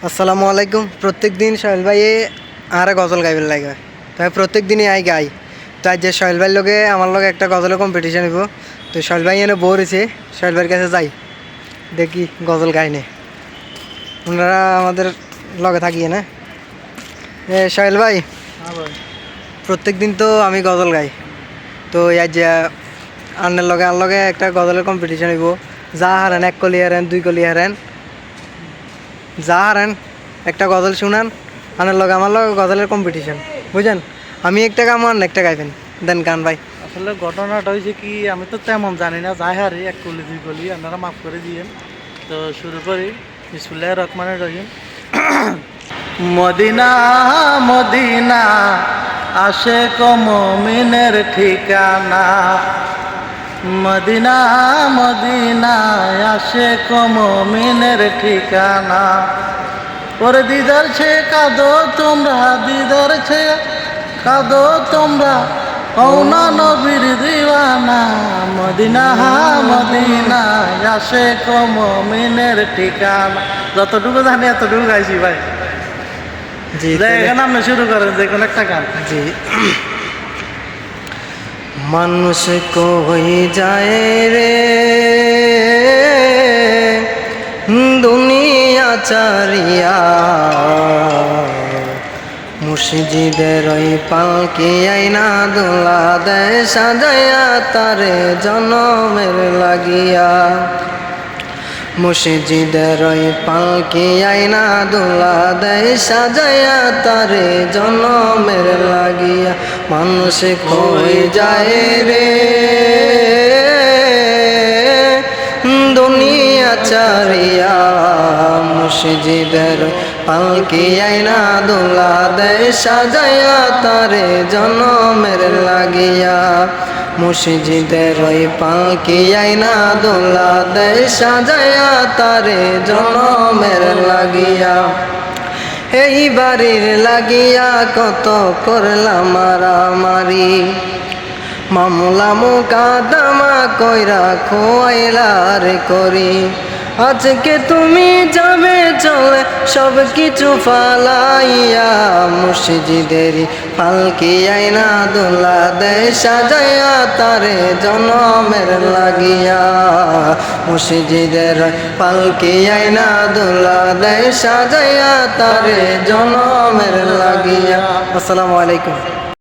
আসসালামু আলাইকুম। প্রত্যেক দিন সোহেল ভাই আরে গজল গাইবেন লাগে, তাই প্রত্যেক দিনই গাই। তাই যে সোহেল ভাইয়ের লগে আমার লগে একটা গজলের কম্পিটিশন হইব। তো সোহেল ভাই এনে বোর হয়েছে, সোহেল ভাইয়ের কাছে যাই, দেখি গজল গাইনে। ওনারা আমাদের লগে থাকিয়ে না। সোহেল ভাই, প্রত্যেক দিন তো আমি গজল গাই, তো আজ যে আন্নের লগে আর লগে একটা গজলের কম্পিটিশন হইব। যা হারেন, 1 কলি হারেন, 2 কলি হারেন, যা হারেন একটা গজল শুনান। আনার লগে আমার লগে গজলের কম্পিটিশন, বুঝেন? আমি একটা গাম, আন একটা গাইবেন, দেন গান ভাই। আসলে ঘটনাটা হয়েছে কি, আমি তো তেমন জানি না, যাই হারি 1 কলি 2 কলি আপনারা মাফ করে দিয়েন। তো শুরু করি, বিসমিল্লাহির রহমানির রহিম। মদিনা মদিনা আশেক মুমিনের ঠিকানা, মদিনা মদিনা আশেক মুমিনের ঠিকানা। ওরে দিদার ছে কাঁদো তোমরা, দিদার ছে কাঁদো তোমরা, কওনা নবীর দিওয়ানা। মদিনা মদিনা আশেক মুমিনের ঠিকানা। যতটুকু জানি এতটুকু গাইছি ভাই। জি, এখানে আপনি শুরু করেন যে কোনো একটা গান। জি। মানুষ কই যায় রে দুনিয়া চারিয়া, মুর্শিদের ওই পালকি আইনা দোলা দেয় সাজাইয়া তারে জনমের লাগিয়া। মুর্শিদের ওই পালকি আইনা দোলা দেয় সাজাইয়া তারে জনমের লাগিয়া। মানুষ কই যায় রে দুনিয়া চারিয়া, মুর্শিদের পালকি আইনা দোলা দেয় সাজাইয়া তারে জনমের লাগিয়া। মুর্শিদের ওই পালকি আইনা দোলা দেয় সাজাইয়া তারে জনমের লাগিয়া। এই বাড়ির লাগিয়া কত করলাম মারামারি, মামলা মোকদ্দমা কইরা খোয়াইলার করি। আজকে তুমি যাবে চলে সব কিছু ফালাইয়া, মুর্শিদের পালকি আইনা দোলা দেয় সাজাইয়া তারে জনমের লাগিয়া। মুর্শিদের পালকি আইনা দোলা দেয় সাজাইয়া তারে জনমের লাগিয়া। আসসালামু আলাইকুম।